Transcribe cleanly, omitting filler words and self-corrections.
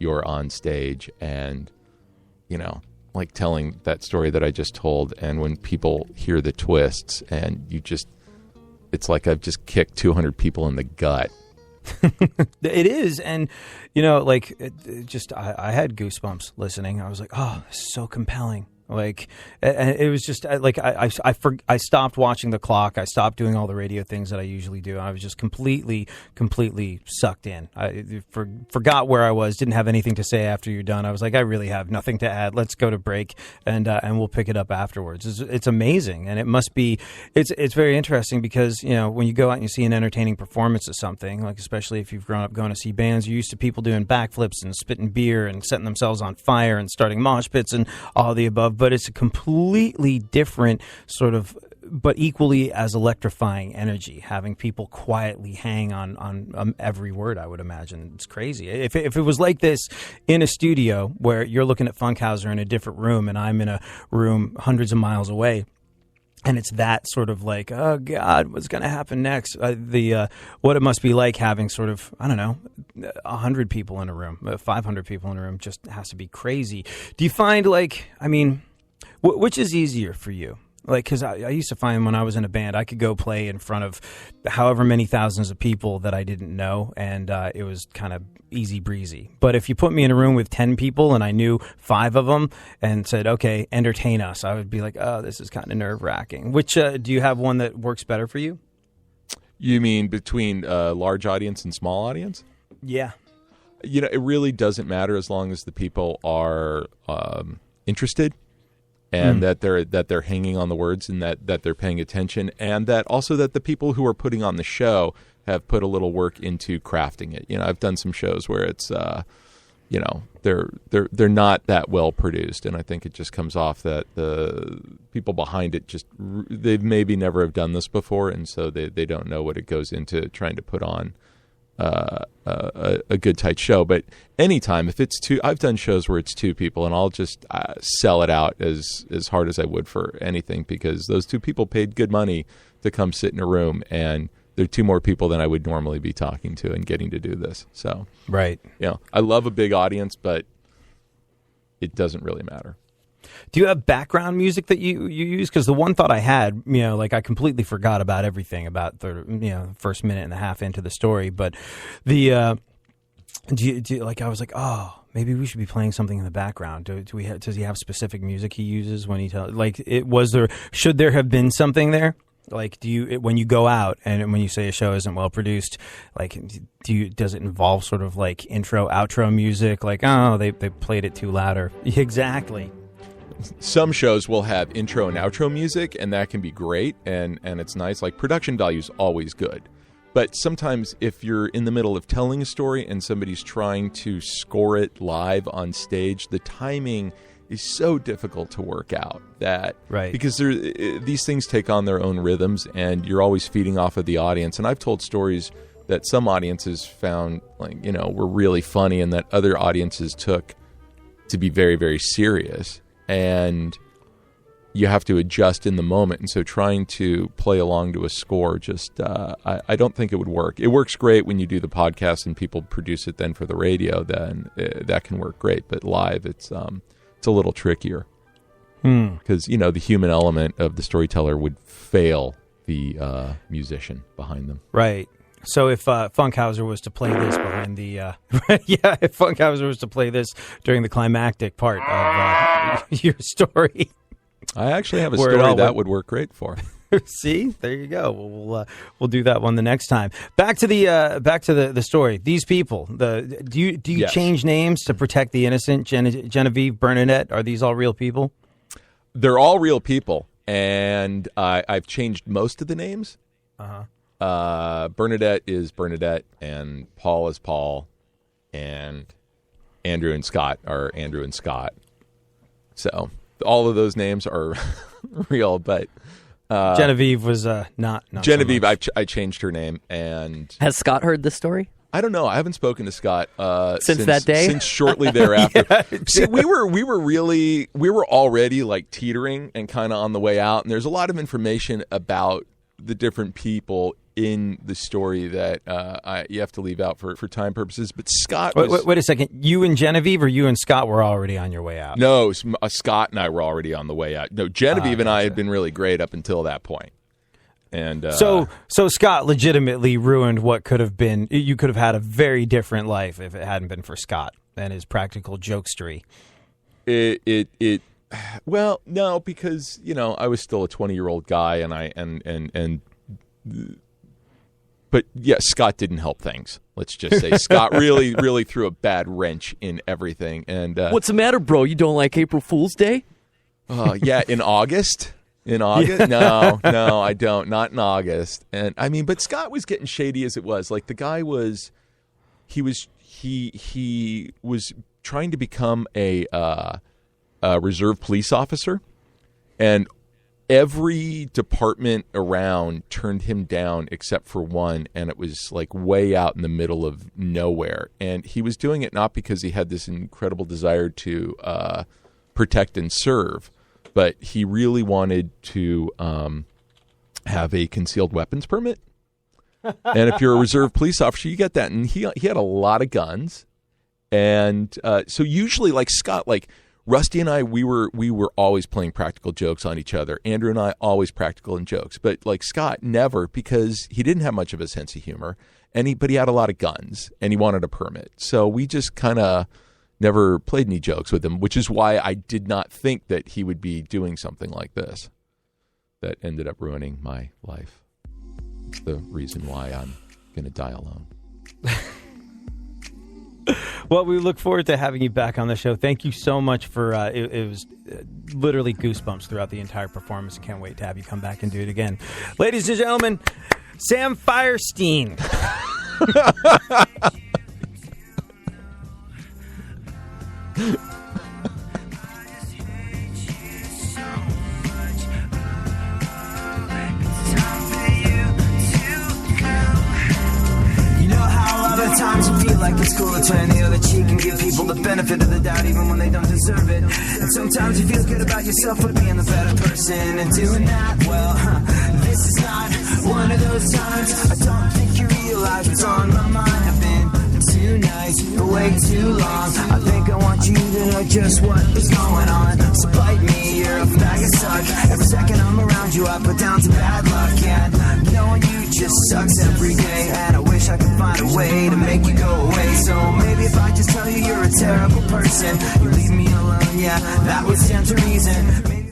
you're on stage and, like telling that story that I just told. And when people hear the twists and it's like I've just kicked 200 people in the gut. It is. And, I had goosebumps listening. I was like, oh, this is so compelling. Like, and it was just like I stopped watching the clock. I stopped doing all the radio things that I usually do. I was just completely sucked in. I forgot where I was. Didn't have anything to say after you're done. I was like, I really have nothing to add. Let's go to break and we'll pick it up afterwards. It's amazing, and it must be. It's very interesting because when you go out and you see an entertaining performance of something, like especially if you've grown up going to see bands, you're used to people doing backflips and spitting beer and setting themselves on fire and starting mosh pits and all the above. But it's a completely different sort of, but equally as electrifying energy, having people quietly hang on every word, I would imagine. It's crazy. If it was like this in a studio where you're looking at Funkhauser in a different room and I'm in a room hundreds of miles away, and it's that sort of like, oh God, what's going to happen next? What it must be like having sort of, I don't know, 100 people in a room, 500 people in a room just has to be crazy. Do you find which is easier for you? Like, because I used to find when I was in a band, I could go play in front of however many thousands of people that I didn't know, and it was kind of easy breezy. But if you put me in a room with 10 people and I knew 5 of them and said, okay, entertain us, I would be like, oh, this is kind of nerve-wracking. Which, do you have one that works better for you? You mean between large audience and small audience? Yeah. It really doesn't matter as long as the people are interested. And that they're hanging on the words and that they're paying attention, and that also that the people who are putting on the show have put a little work into crafting it. I've done some shows where it's they're not that well produced, and I think it just comes off that the people behind it they maybe never have done this before, and so they don't know what it goes into trying to put on a good tight show. But anytime if it's I've done shows where it's 2 people and I'll just sell it out as hard as I would for anything, because those 2 people paid good money to come sit in a room, and they're 2 more people than I would normally be talking to and getting to do this. So right, I love a big audience, but it doesn't really matter. Do you have background music that you use? Because the one thought I had, I completely forgot about everything about the first minute and a half into the story. But I was like, oh, maybe we should be playing something in the background. Does he have specific music he uses when he tells? Like, should there have been something there? Like, when you go out and when you say a show isn't well produced, like, does it involve sort of like intro, outro music? Like, oh, they played it too loud, or exactly. Some shows will have intro and outro music, and that can be great, and it's nice. Like, production value is always good. But sometimes if you're in the middle of telling a story and somebody's trying to score it live on stage, the timing is so difficult to work out because these things take on their own rhythms, and you're always feeding off of the audience. And I've told stories that some audiences found were really funny, and that other audiences took to be very, very serious. And you have to adjust in the moment. And so trying to play along to a score, I don't think it would work. It works great when you do the podcast and people produce it then for the radio, then that can work great. But live, it's a little trickier. Because, the human element of the storyteller would fail the musician behind them. Right. So if Funkhauser was to play this behind the, if Funkhauser was to play this during the climactic part of your story, I actually have a story that would work great for. See, there you go. We'll do that one the next time. Back to the story. These people. Do you Yes. change names to protect the innocent? Genevieve, Bernadette, are these all real people? They're all real people, and I've changed most of the names. Bernadette is Bernadette, and Paul is Paul, and Andrew and Scott are Andrew and Scott. So all of those names are real, but Genevieve was not Genevieve. So I changed her name, and has Scott heard this story? I don't know. I haven't spoken to Scott since that day. Since shortly thereafter. See, we were already like teetering and kind of on the way out, and there's a lot of information about the different people in the story that you have to leave out for time purposes. But Scott was... Wait a second. You and Genevieve or you and Scott were already on your way out? No, Scott and I were already on the way out. No, Genevieve and I had been really great up until that point. And so Scott legitimately ruined what could have been... You could have had a very different life if it hadn't been for Scott and his practical jokestery. Well, no, because, I was still a 20-year-old guy, but yeah, Scott didn't help things. Let's just say Scott really, really threw a bad wrench in everything. And what's the matter, bro? You don't like April Fool's Day? Yeah, in August. In August? No, I don't. Not in August. And but Scott was getting shady as it was. Like the guy was, he was trying to become a reserve police officer, and every department around turned him down except for one, and it was like way out in the middle of nowhere. And he was doing it not because he had this incredible desire to protect and serve, but he really wanted to have a concealed weapons permit. And if you're a reserve police officer, you get that. And he had a lot of guns. And so usually, like Scott, like Rusty and I, we were always playing practical jokes on each other. Andrew and I, always practical and jokes. But like Scott, never, because he didn't have much of a sense of humor. But he had a lot of guns, and he wanted a permit. So we just kind of never played any jokes with him, which is why I did not think that he would be doing something like this. That ended up ruining my life. It's the reason why I'm going to die alone. Well, we look forward to having you back on the show. Thank you so much for it was literally goosebumps throughout the entire performance. Can't wait to have you come back and do it again. Ladies and gentlemen, Sam Feirstein. Times you feel like it's cool to turn the other cheek and give people the benefit of the doubt even when they don't deserve it. And sometimes you feel good about yourself for being the better person and doing that. Well, this is not one of those times. I don't think you realize what's on my mind. I've been too nice for way too long. I think I want you to know just what is going on. So bite me, you're a bag of suck. Every second I'm around you I put down to bad luck. And knowing you just sucks every day. And I wish I could find a way to make you go away. So maybe if I just tell you you're a terrible person, you leave me alone, yeah, that would stand to reason. Maybe